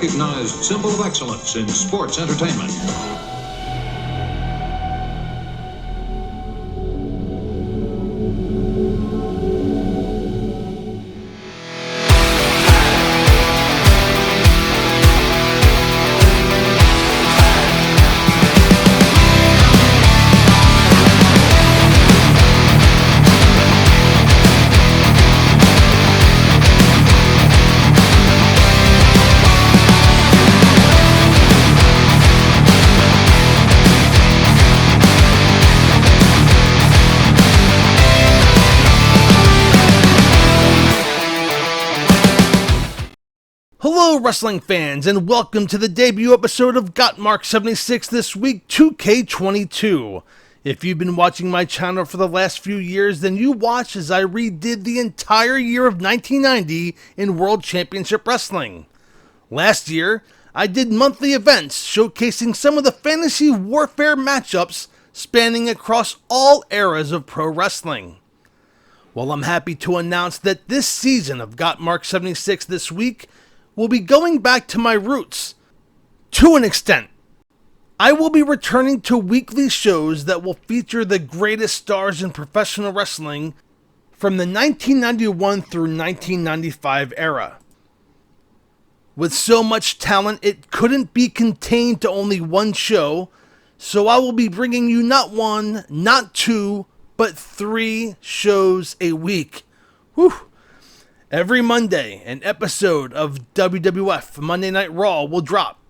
recognized symbol of excellence in sports entertainment. Hello wrestling fans, and welcome to the debut episode of Gotmark76 this week, 2K22. If you've been watching my channel for the last few years, then you watched as I redid the entire year of 1990 in World Championship Wrestling. Last year, I did monthly events showcasing some of the fantasy warfare matchups spanning across all eras of pro wrestling. Well, I'm happy to announce that this season of Gotmark76 this week will be going back to my roots, to an extent. I will be returning to weekly shows that will feature the greatest stars in professional wrestling from the 1991 through 1995 era. With so much talent, it couldn't be contained to only one show, so I will be bringing you not one, not two, but 3 shows a week. Whew! Every Monday, an episode of WWF Monday Night Raw will drop.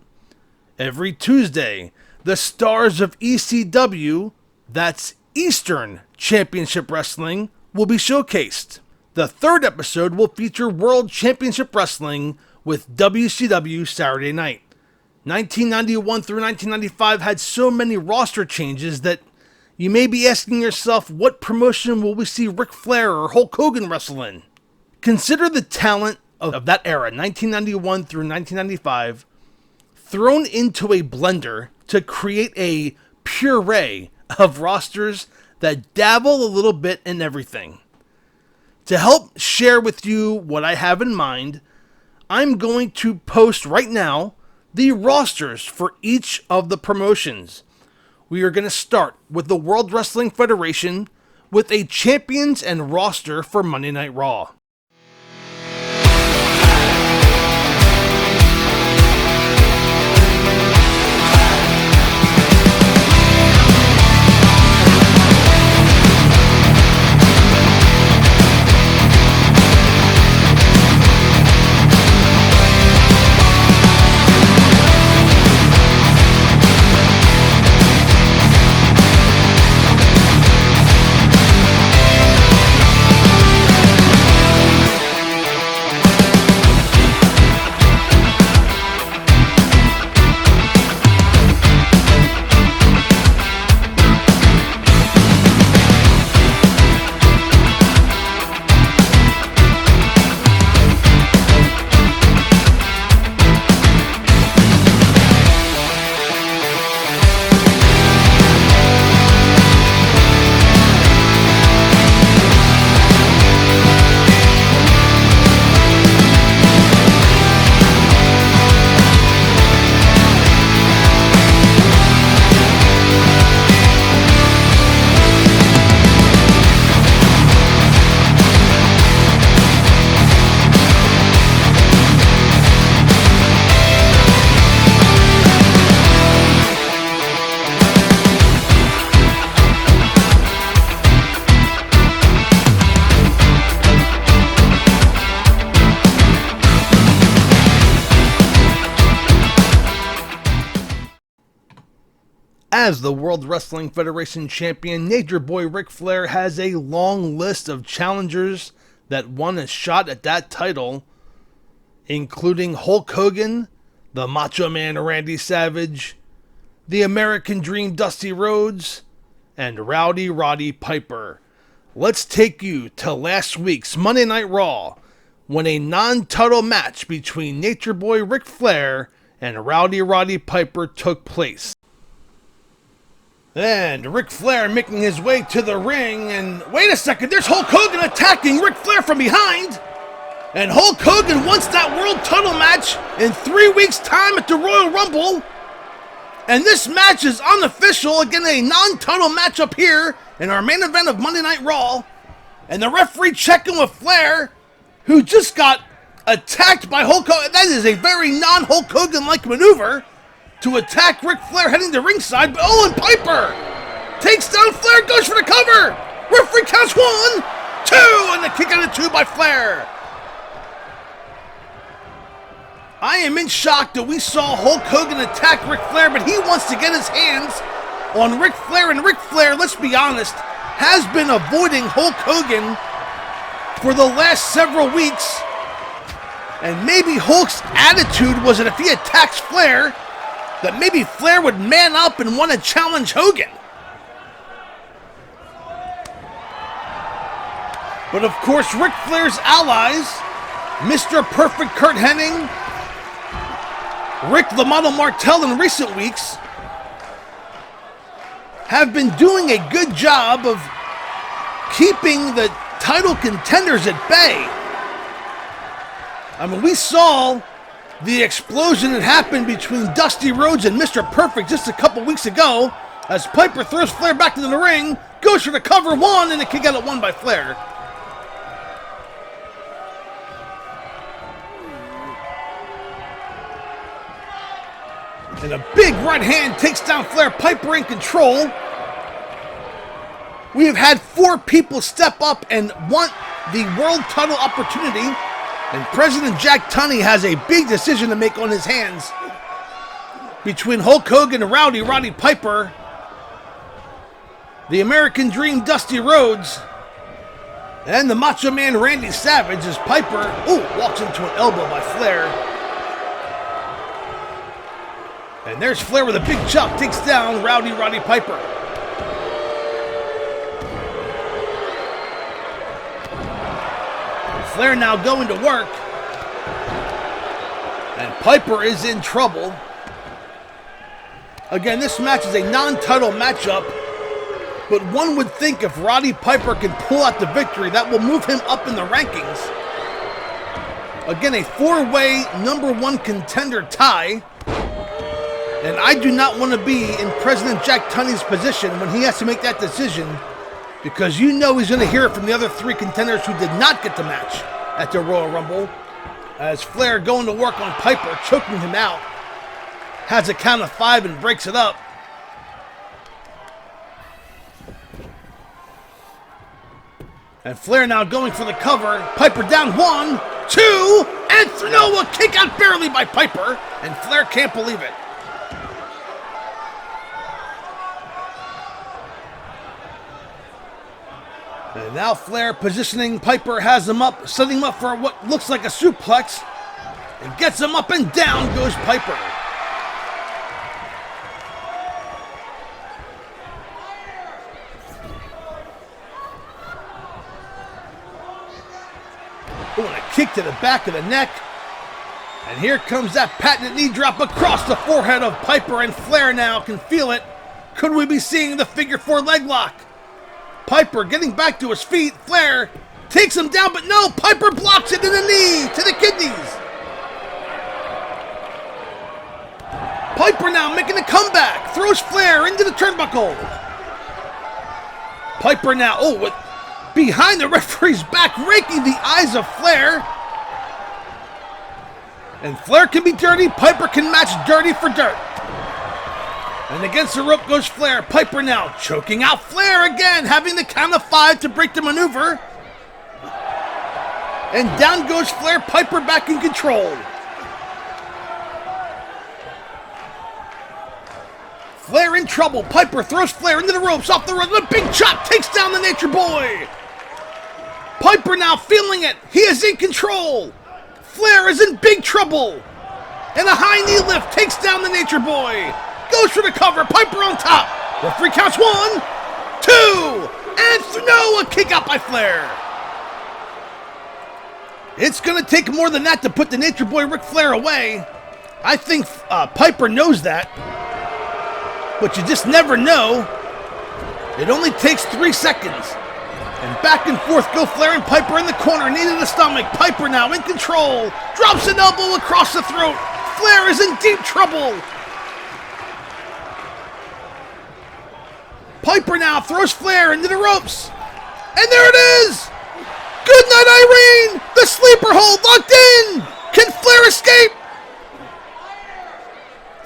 Every Tuesday, the stars of ECW, that's Eastern Championship Wrestling, will be showcased. The third episode will feature World Championship Wrestling with WCW Saturday Night. 1991 through 1995 had so many roster changes that you may be asking yourself, what promotion will we see Ric Flair or Hulk Hogan wrestle in? Consider the talent of that era, 1991 through 1995, thrown into a blender to create a puree of rosters that dabble a little bit in everything. To help share with you what I have in mind, I'm going to post right now the rosters for each of the promotions. We are going to start with the World Wrestling Federation with a champions and roster for Monday Night Raw. As the World Wrestling Federation champion, Nature Boy Ric Flair has a long list of challengers that won a shot at that title, including Hulk Hogan, the Macho Man Randy Savage, the American Dream Dusty Rhodes, and Rowdy Roddy Piper. Let's take you to last week's Monday Night Raw, when a non-title match between Nature Boy Ric Flair and Rowdy Roddy Piper took place. And Ric Flair making his way to the ring, and wait a second, there's Hulk Hogan attacking Ric Flair from behind! And Hulk Hogan wants that world title match in 3 weeks' time at the Royal Rumble. And this match is unofficial. Again, a non-title matchup here in our main event of Monday Night Raw. And the referee checking with Flair, who just got attacked by Hulk Hogan. That is a very non-Hulk Hogan-like maneuver to attack Ric Flair heading to ringside. But and Piper takes down Flair, goes for the cover. Referee counts 1, 2, and the kick out of 2 by Flair. I am in shock that we saw Hulk Hogan attack Ric Flair, but he wants to get his hands on Ric Flair. And Ric Flair, let's be honest, has been avoiding Hulk Hogan for the last several weeks. And maybe Hulk's attitude was that if he attacks Flair, that maybe Flair would man up and want to challenge Hogan. But of course, Ric Flair's allies, Mr. Perfect Kurt Hennig, Rick the Model Martel in recent weeks, have been doing a good job of keeping the title contenders at bay. I mean, we saw the explosion that happened between Dusty Rhodes and Mr. Perfect just a couple weeks ago as Piper throws Flair back into the ring, goes for the cover 1, and the kick out at 1 by Flair. And a big right hand takes down Flair. Piper in control. We have had 4 people step up and want the world title opportunity. And President Jack Tunney has a big decision to make on his hands between Hulk Hogan and Roddy Piper, the American Dream Dusty Rhodes, and the Macho Man Randy Savage as Piper walks into an elbow by Flair. And there's Flair with a big chop, takes down Roddy Piper. Flair now going to work. And Piper is in trouble. Again, this match is a non-title matchup, but one would think if Roddy Piper can pull out the victory, that will move him up in the rankings. Again, a 4-way #1 contender tie. And I do not want to be in President Jack Tunney's position when he has to make that decision, because you know he's going to hear it from the other 3 contenders who did not get the match at the Royal Rumble. As Flair going to work on Piper, choking him out. Has a count of 5 and breaks it up. And Flair now going for the cover. Piper down 1, 2, and a kick out barely by Piper. And Flair can't believe it. And now Flair positioning Piper, has him up, setting him up for what looks like a suplex, and gets him up, and down goes Piper. And a kick to the back of the neck. And here comes that patented knee drop across the forehead of Piper, and Flair now can feel it. Could we be seeing the figure 4 leg lock? Piper getting back to his feet. Flair takes him down, but no, Piper blocks it in the knee to the kidneys. Piper now making a comeback. Throws Flair into the turnbuckle. Piper now, behind the referee's back, raking the eyes of Flair. And Flair can be dirty. Piper can match dirty for dirt. And against the rope goes Flair. Piper now choking out Flair again, having the count of 5 to break the maneuver. And down goes Flair. Piper back in control. Flair in trouble. Piper throws Flair into the ropes, off the rope. The big chop takes down the Nature Boy. Piper now feeling it. He is in control. Flair is in big trouble. And a high knee lift takes down the Nature Boy. Goes for the cover. Piper on top. Referee counts 1, 2, and a kick out by Flair. It's going to take more than that to put the Nature Boy Ric Flair away. I think Piper knows that. But you just never know. It only takes 3 seconds. And back and forth go Flair and Piper in the corner, knee to the stomach. Piper now in control. Drops an elbow across the throat. Flair is in deep trouble. Piper now throws Flair into the ropes. And there it is! Good night, Irene! The sleeper hold locked in! Can Flair escape?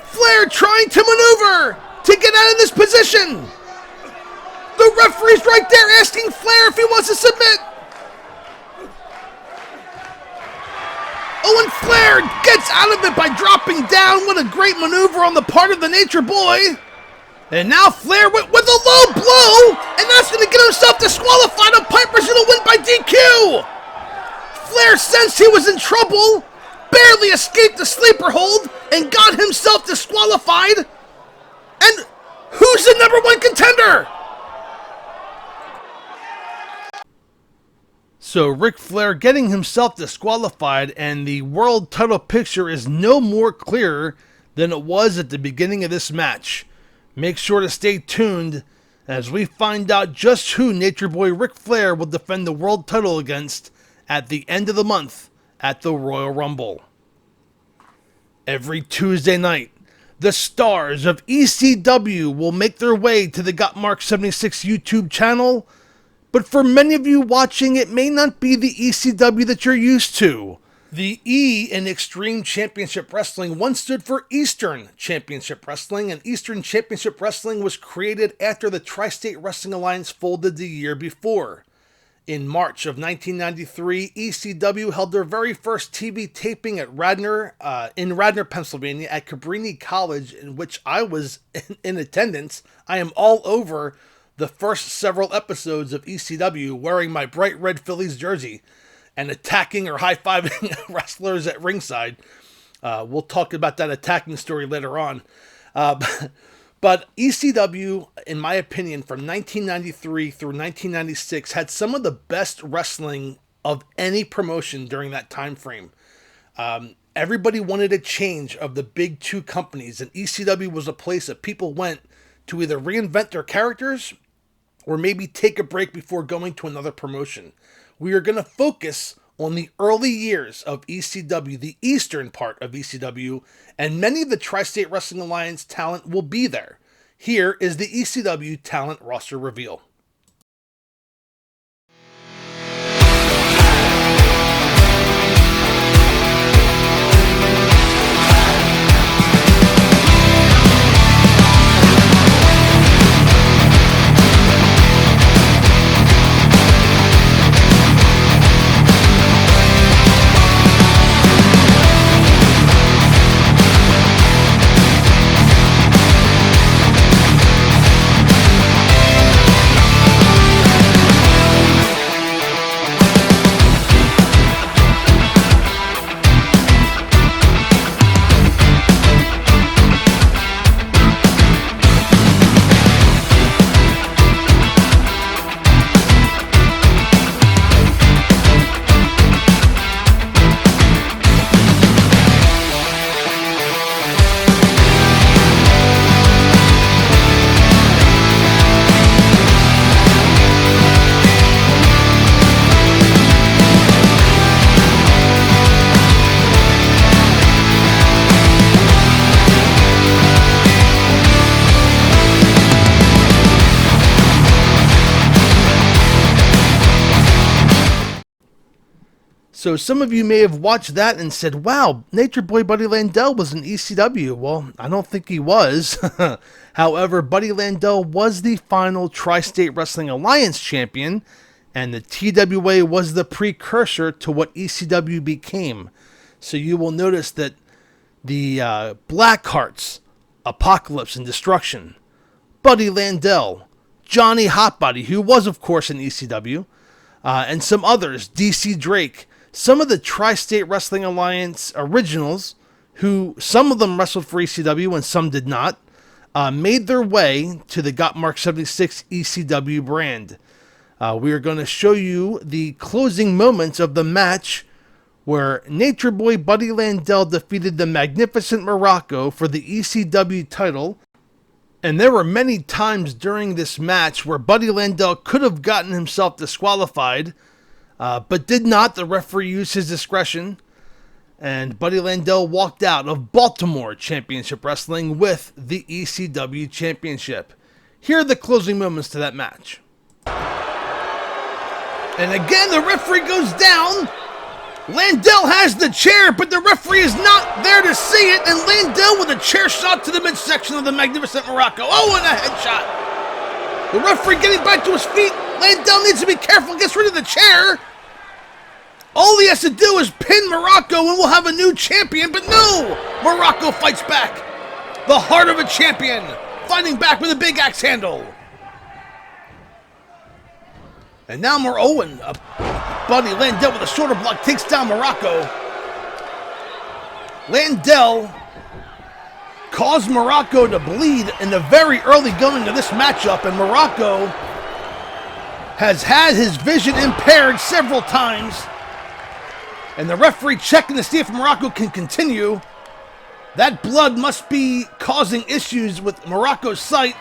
Flair trying to maneuver to get out of this position. The referee's right there asking Flair if he wants to submit. Oh, and Flair gets out of it by dropping down. What a great maneuver on the part of the Nature Boy. And now Flair with a low blow, and that's going to get himself disqualified, and Piper's going to win by DQ. Flair sensed he was in trouble, barely escaped the sleeper hold, and got himself disqualified. And who's the number one contender? So Ric Flair getting himself disqualified, and the world title picture is no more clear than it was at the beginning of this match. Make sure to stay tuned as we find out just who Nature Boy Ric Flair will defend the world title against at the end of the month at the Royal Rumble. Every Tuesday night, the stars of ECW will make their way to the Gotmark76 YouTube channel, but for many of you watching, it may not be the ECW that you're used to. The E in Extreme Championship Wrestling once stood for Eastern Championship Wrestling, and Eastern Championship Wrestling was created after the Tri-State Wrestling Alliance folded the year before. In March of 1993, ECW held their very first TV taping at Radnor, Pennsylvania, at Cabrini College, in which I was in attendance. I am all over the first several episodes of ECW wearing my bright red Phillies jersey and attacking or high-fiving wrestlers at ringside. We'll talk about that attacking story later on. But ECW, in my opinion, from 1993 through 1996, had some of the best wrestling of any promotion during that time frame. Everybody wanted a change of the big two companies, and ECW was a place that people went to either reinvent their characters or maybe take a break before going to another promotion. We are going to focus on the early years of ECW, the eastern part of ECW, and many of the Tri-State Wrestling Alliance talent will be there. Here is the ECW talent roster reveal. So some of you may have watched that and said, wow, Nature Boy Buddy Landel was in ECW. Well, I don't think he was. However, Buddy Landel was the final Tri-State Wrestling Alliance champion, and the TWA was the precursor to what ECW became. So you will notice that the Blackhearts, Apocalypse and Destruction, Buddy Landel, Johnny Hotbody, who was, of course, in ECW, and some others, DC Drake, some of the Tri-State Wrestling Alliance originals, who some of them wrestled for ECW and some did not, made their way to the Gotmark76 ECW brand. We are going to show you the closing moments of the match where Nature Boy Buddy Landel defeated the Magnificent Morocco for the ECW title. And there were many times during this match where Buddy Landel could have gotten himself disqualified, but did not. The referee used his discretion, and Buddy Landel walked out of Baltimore Championship Wrestling with the ECW Championship. Here are the closing moments to that match. And again, the referee goes down. Landel has the chair, but the referee is not there to see it, and Landel with a chair shot to the midsection of the Magnificent Morocco. Oh, and a headshot. The referee getting back to his feet. Landel needs to be careful, gets rid of the chair. All he has to do is pin Morocco and we'll have a new champion, but no! Morocco fights back. The heart of a champion, fighting back with a big axe handle. And now Buddy Landel with a shoulder block takes down Morocco. Landel caused Morocco to bleed in the very early going of this matchup, and Morocco has had his vision impaired several times. And the referee checking to see if Morocco can continue. That blood must be causing issues with Morocco's sight.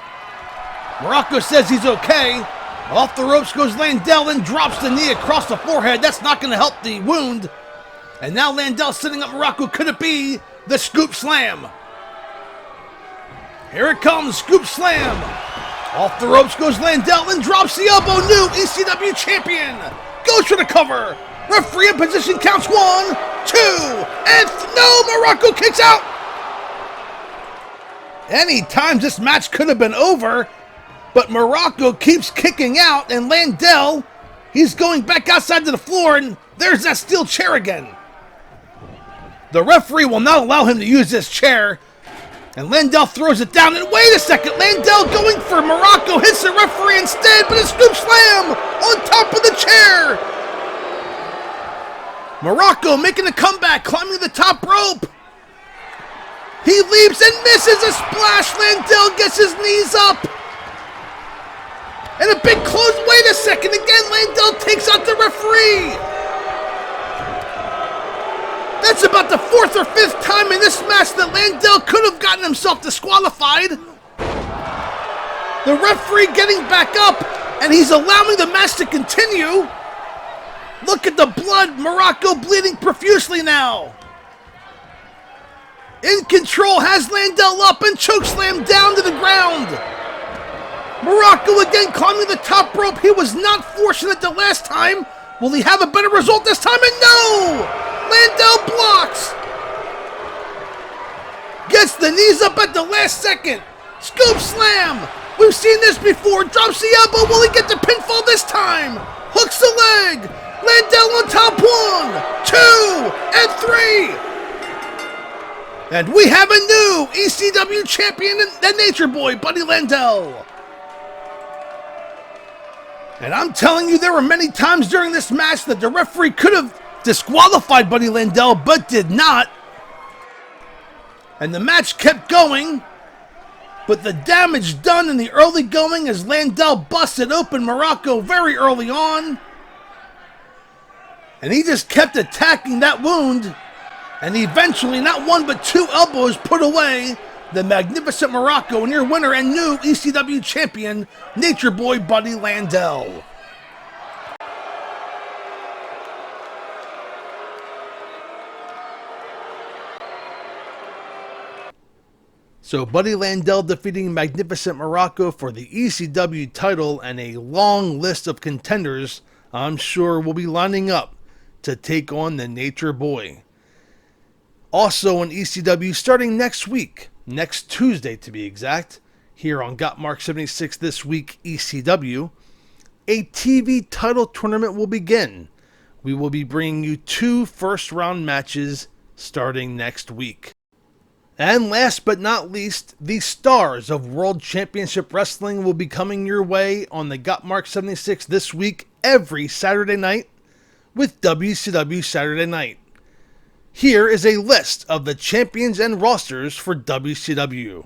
Morocco says he's okay. Off the ropes goes Landel and drops the knee across the forehead. That's not going to help the wound. And now Landel sitting up Morocco. Could it be the scoop slam? Here it comes, scoop slam. Off the ropes goes Landel and drops the elbow. New ECW champion. Goes for the cover. Referee in position, counts 1, 2, and no, Morocco kicks out. Any times this match could have been over, but Morocco keeps kicking out, and Landel, he's going back outside to the floor, and there's that steel chair again. The referee will not allow him to use this chair, and Landel throws it down, and wait a second, Landel going for Morocco, hits the referee instead, but a scoop slam on top of the chair. Morocco making a comeback, climbing the top rope. He leaps and misses a splash. Landel gets his knees up. And a big close. Wait a second. Again, Landel takes out the referee. That's about the 4th or 5th time in this match that Landel could have gotten himself disqualified. The referee getting back up, and he's allowing the match to continue. Look at the blood. Morocco bleeding profusely now. In control, has Landel up and chokeslam down to the ground. Morocco again climbing the top rope. He was not fortunate the last time. Will he have a better result this time? And no! Landel blocks. Gets the knees up at the last second. Scoop slam. We've seen this before. Drops the elbow. Will he get the pinfall this time? Hooks the leg. Landel on top, 1, 2, and 3. And we have a new ECW champion, the Nature Boy, Buddy Landel. And I'm telling you, there were many times during this match that the referee could have disqualified Buddy Landel, but did not. And the match kept going, but the damage done in the early going as Landel busted open Morocco very early on. And he just kept attacking that wound, and eventually, not 1 but 2 elbows put away the Magnificent Morocco, and your winner and new ECW champion, Nature Boy Buddy Landel. So Buddy Landel defeating Magnificent Morocco for the ECW title, and a long list of contenders I'm sure will be lining up to take on the Nature Boy. Also in ECW starting next week, next Tuesday to be exact, here on Gotmark76 This Week ECW, a TV title tournament will begin. We will be bringing you 2 first-round matches starting next week. And last but not least, the stars of World Championship Wrestling will be coming your way on the Gotmark76 This Week every Saturday night with WCW Saturday Night. Here is a list of the champions and rosters for WCW.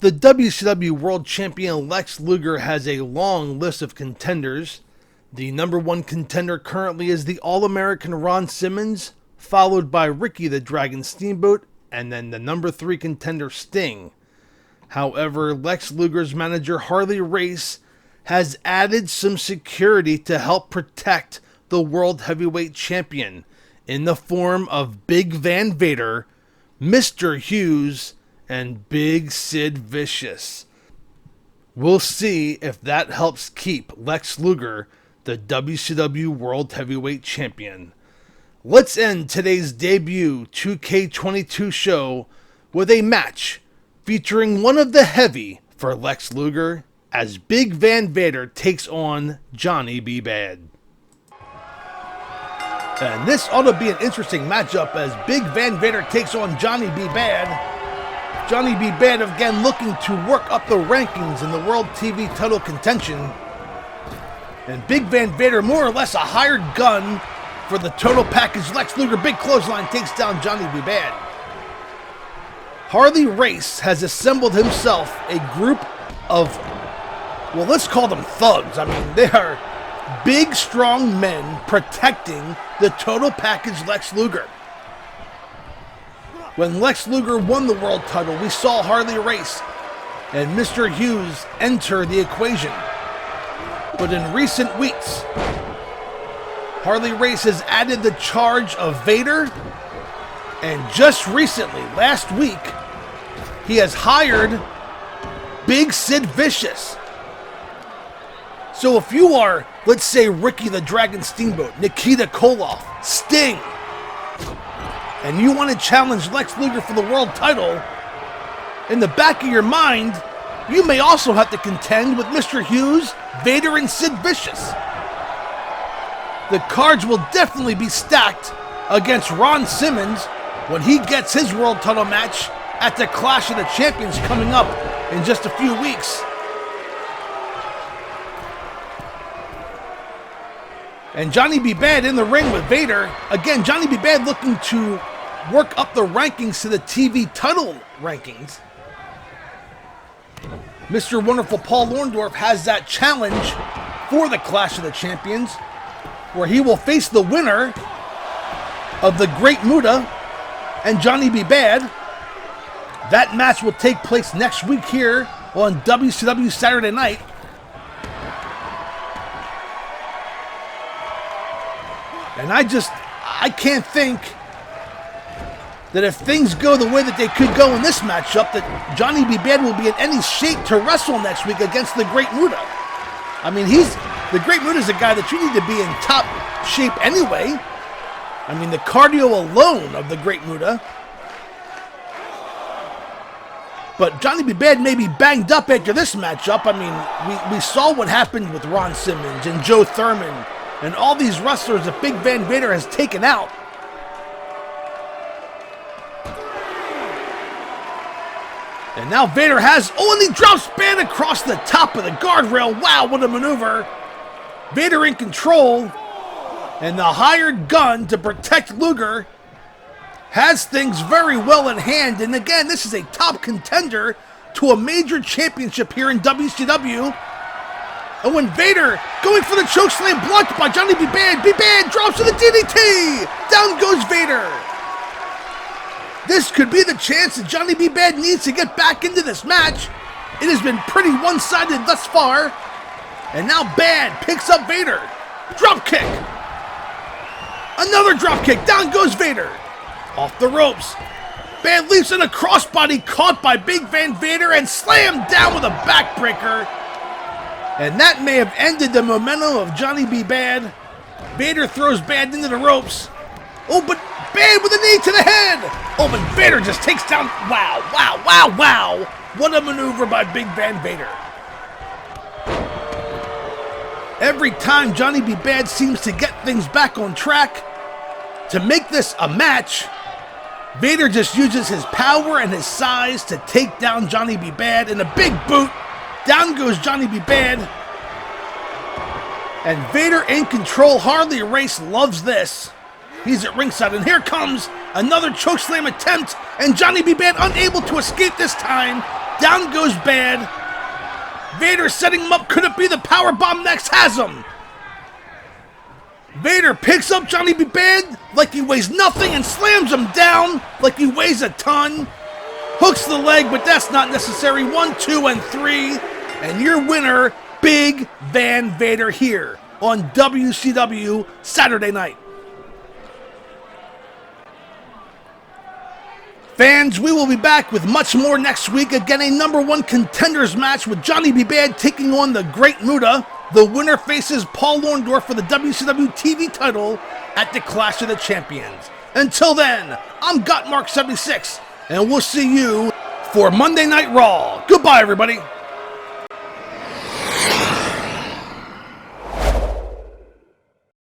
The WCW World Champion Lex Luger has a long list of contenders. The number one contender currently is the All-American Ron Simmons, followed by Ricky the Dragon Steamboat, and then the number 3 contender Sting. However, Lex Luger's manager Harley Race has added some security to help protect the World Heavyweight Champion in the form of Big Van Vader, Mr. Hughes, and Big Sid Vicious. We'll see if that helps keep Lex Luger the WCW World Heavyweight Champion. Let's end today's debut 2K22 show with a match featuring one of the heavy for Lex Luger as Big Van Vader takes on Johnny B. Bad. And this ought to be an interesting matchup as Big Van Vader takes on Johnny B. Bad. Johnny B. Bad again looking to work up the rankings in the World TV title contention. And Big Van Vader more or less a hired gun for the total package. Lex Luger, big clothesline, takes down Johnny B. Bad. Harley Race has assembled himself a group of, well, let's call them thugs. I mean, they are big, strong men protecting the total package Lex Luger. When Lex Luger won the world title, we saw Harley Race and Mr. Hughes enter the equation. But in recent weeks, Harley Race has added the charge of Vader, and just recently, last week, he has hired Big Sid Vicious. So if you are, let's say, Ricky the Dragon Steamboat, Nikita Koloff, Sting, and you want to challenge Lex Luger for the world title, in the back of your mind, you may also have to contend with Mr. Hughes, Vader, and Sid Vicious. The cards will definitely be stacked against Ron Simmons when he gets his world title match at the Clash of the Champions coming up in just a few weeks. And Johnny B. Bad in the ring with Vader. Again, Johnny B. Bad looking to work up the rankings to the TV title rankings. Mr. Wonderful Paul Orndorff has that challenge for the Clash of the Champions, where he will face the winner of the Great Muta and Johnny B. Bad. That match will take place next week here on WCW Saturday Night. And I can't think that if things go the way that they could go in this matchup, that Johnny B. Bad will be in any shape to wrestle next week against the Great Muta. I mean, the Great Muta is a guy that you need to be in top shape anyway. I mean, the cardio alone of the Great Muta. But Johnny B. Bad may be banged up after this matchup. I mean, we saw what happened with Ron Simmons and Joe Thurman and all these wrestlers that Big Van Vader has taken out. And now Vader has, and he drops Bad across the top of the guardrail. Wow, what a maneuver. Vader in control. And the hired gun to protect Luger has things very well in hand. And again, this is a top contender to a major championship here in WCW. And when Vader going for the chokeslam blocked by Johnny B. Bad, B. Bad drops to the DDT. Down goes Vader. This could be the chance that Johnny B. Bad needs to get back into this match. It has been pretty one-sided thus far. And now Bad picks up Vader. Drop kick. Another drop kick. Down goes Vader. Off the ropes. Bad leaps in a crossbody caught by Big Van Vader and slammed down with a backbreaker. And that may have ended the momentum of Johnny B. Bad. Vader throws Bad into the ropes. Oh, but Bad with a knee to the head. Oh, but Vader just takes down. Wow, wow, wow, wow. What a maneuver by Big Van Vader. Every time Johnny B. Bad seems to get things back on track, to make this a match, Vader just uses his power and his size to take down Johnny B. Bad in a big boot. Down goes Johnny B. Bad. And Vader in control. Harley Race loves this. He's at ringside, and here comes another chokeslam attempt, and Johnny B. Bad unable to escape this time. Down goes Bad. Vader setting him up. Could it be the powerbomb next? Has him. Vader picks up Johnny B. Bad like he weighs nothing and slams him down like he weighs a ton. Hooks the leg, but that's not necessary. 1, 2, and 3. And your winner, Big Van Vader, here on WCW Saturday night. Fans, we will be back with much more next week. Again, a number 1 contenders match with Johnny B. Bad taking on the Great Muta. The winner faces Paul Orndorff for the WCW TV title at the Clash of the Champions. Until then, I'm Gotmark76, and we'll see you for Monday Night Raw. Goodbye, everybody.